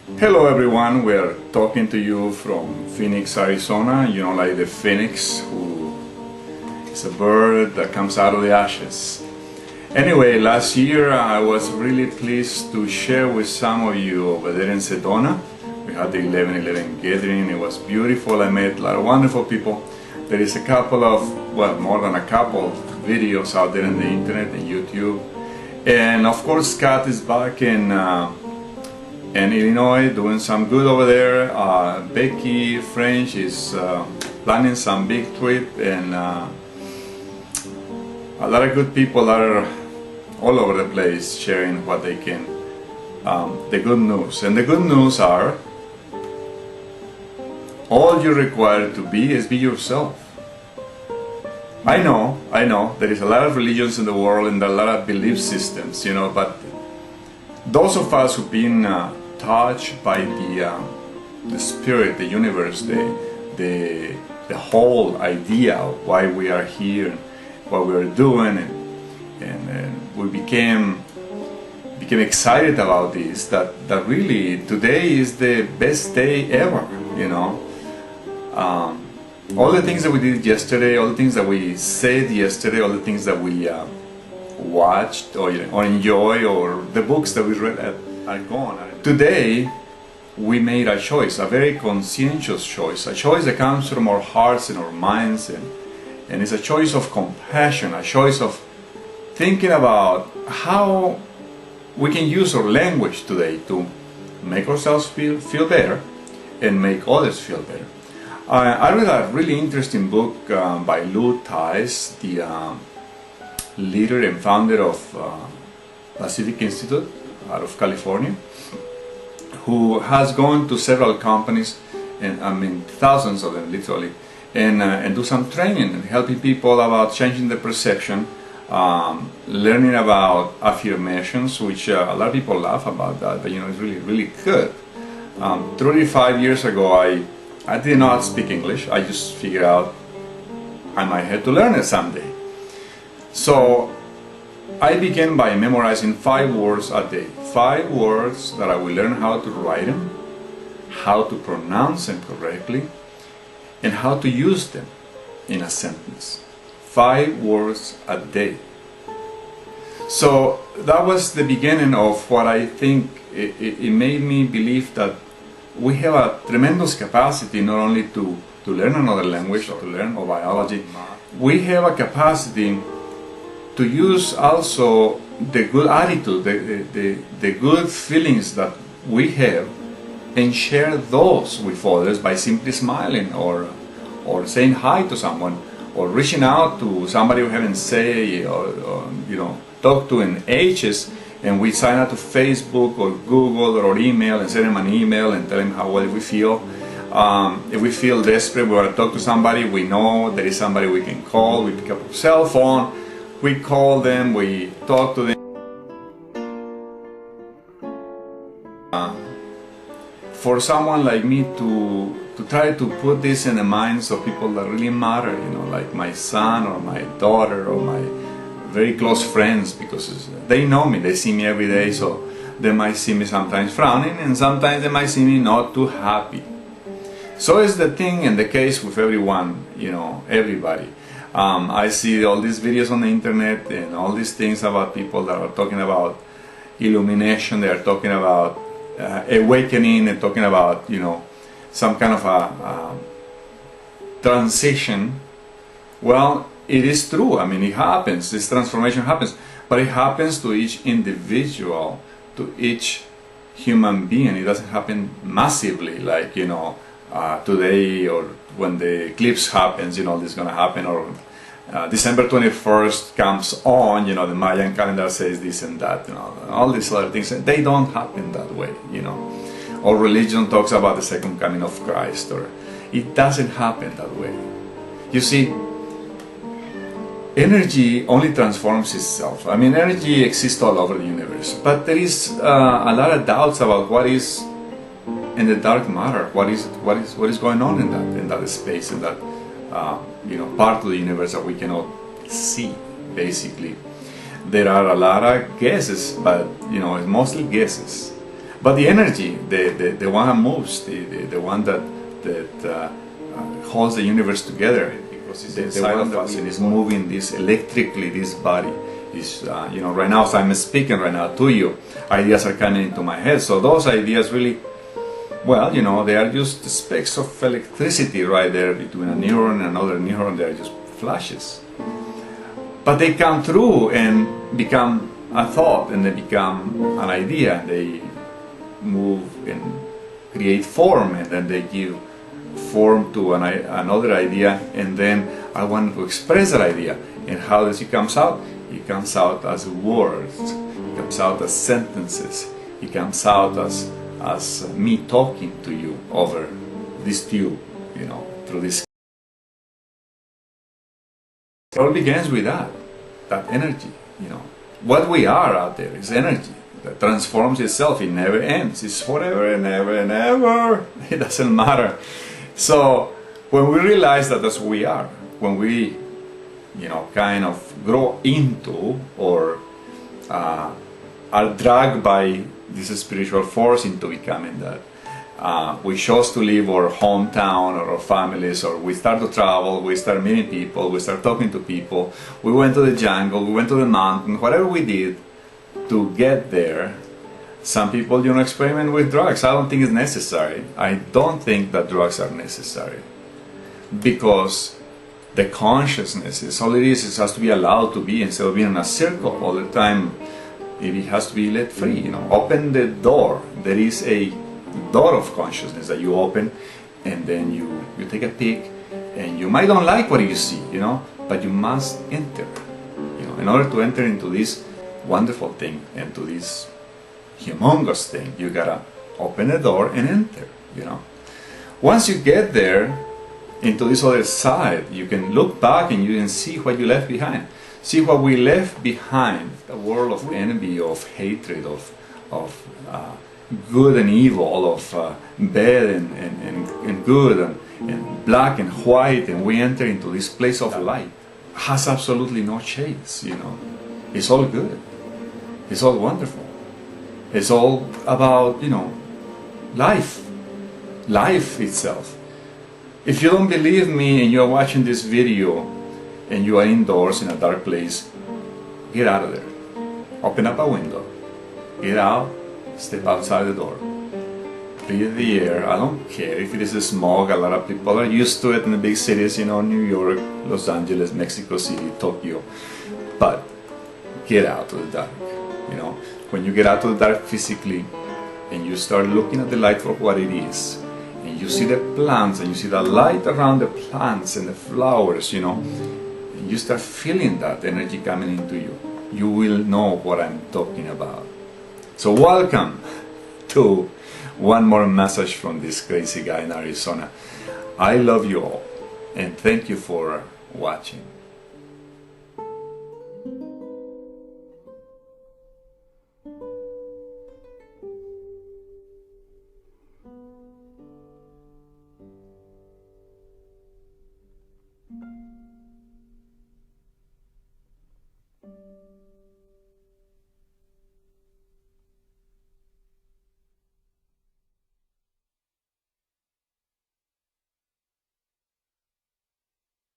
Hello everyone, we're talking to you from Phoenix, Arizona. You know, like the phoenix who is a bird that comes out of the ashes. Anyway, last year I was really pleased to share with some of you over there in Sedona. We had the 11/11 gathering, it was beautiful. I met a lot of wonderful people. There is a couple of, well, more than a couple videos out there on the internet and YouTube. And of course Scott is back in Illinois doing some good over there. Becky French is planning some big trip, and a lot of good people are all over the place sharing what they can, the good news. And the good news are, all you require to be is be yourself. I know, there is a lot of religions in the world and a lot of belief systems, you know, but those of us who've been touched by the spirit, the universe, the whole idea of why we are here and what we are doing, and we became excited about this, that really today is the best day ever, you know. All the things that we did yesterday, all the things that we said yesterday, all the things that we watched or enjoy, or the books that we read are gone. Today we made a choice, a very conscientious choice, a choice that comes from our hearts and our minds, and it's a choice of compassion, a choice of thinking about how we can use our language today to make ourselves feel better and make others feel better. I read a really interesting book by Lou Tice, the leader and founder of Pacific Institute out of California, who has gone to several companies, and I mean thousands of them literally, and do some training and helping people about changing the perception, learning about affirmations, which a lot of people laugh about that, but you know, it's really good. 35 years ago I did not speak English. I just figured out I might have to learn it someday. So I began by memorizing 5 words a day. 5 words that I will learn how to write them, how to pronounce them correctly, and how to use them in a sentence. 5 words a day. So that was the beginning of what I think it made me believe that we have a tremendous capacity not only to learn another language or to learn or biology. We have a capacity to use also the good attitude, the good feelings that we have, and share those with others by simply smiling or saying hi to someone, or reaching out to somebody we haven't said or you know, talked to in ages, and we sign up to Facebook or Google or email and send them an email and tell them how well we feel. If we feel desperate, we want to talk to somebody, we know there is somebody we can call. We pick up a cell phone, we call them, we talk to them. For someone like me to try to put this in the minds of people that really matter, you know, like my son or my daughter or my very close friends, because they know me, they see me every day, so they might see me sometimes frowning, and sometimes they might see me not too happy. So is the thing and the case with everyone, you know, everybody. I see all these videos on the internet and all these things about people that are talking about illumination, they are talking about awakening, and talking about, you know, some kind of a transition. Well, it is true. I mean, it happens, this transformation happens, but it happens to each individual, to each human being. It doesn't happen massively, like, you know, today, or when the eclipse happens, you know, this is going to happen, or December 21st comes on, you know, the Mayan calendar says this and that, you know, all these other things. They don't happen that way, you know. Or religion talks about the second coming of Christ, or it doesn't happen that way. You see, energy only transforms itself. I mean, energy exists all over the universe, but there is a lot of doubts about what is in the dark matter. What is going on in that space, in that you know, part of the universe that we cannot see. Basically, there are a lot of guesses, but you know, it's mostly guesses. But the energy, the one that moves, the one that holds the universe together, because it's inside of us and is moving this electrically, this body is, right now, as I'm speaking right now to you, ideas are coming into my head. So those ideas really, well, they are just specks of electricity right there between a neuron and another neuron. They are just flashes. But they come through and become a thought, and they become an idea, and they move and create form, and then they give form to another idea, and then I want to express that idea. And how does it comes out? It comes out as words, it comes out as sentences, it comes out as me talking to you over this tube, through this. It all begins with that energy, What we are out there is energy that transforms itself. It never ends. It's forever and ever and ever. It doesn't matter. So when we realize that that's who we are, when we, kind of grow into or are dragged by this spiritual force into becoming that, we chose to leave our hometown or our families, or we start to travel, we start meeting people, we start talking to people, we went to the jungle, we went to the mountain, whatever we did to get there. Some people, experiment with drugs. I don't think it's necessary. I don't think that drugs are necessary, because the consciousness is all it is. It has to be allowed to be, instead of being in a circle all the time. It has to be let free. Open the door. There is a door of consciousness that you open, and then you take a peek, and you might not like what you see, but you must enter. In order to enter into this wonderful thing, into this humongous thing, you gotta open the door and enter. Once you get there into this other side, you can look back and you can see what you left behind. See what we left behind: a world of envy, of hatred, of good and evil, of bad and good, and black and white, and we enter into this place of light. Has absolutely no shades, It's all good. It's all wonderful. It's all about, life. Life itself. If you don't believe me and you're watching this video and you are indoors in a dark place, get out of there. Open up a window. Get out. Step outside the door. Breathe the air. I don't care if it is a smog. A lot of people are used to it in the big cities, New York, Los Angeles, Mexico City, Tokyo. But get out to the dark. When you get out to the dark physically and you start looking at the light for what it is, and you see the plants and you see the light around the plants and the flowers, and you start feeling that energy coming into you, you will know what I'm talking about. So welcome to one more message from this crazy guy in Arizona. I love you all, and thank you for watching.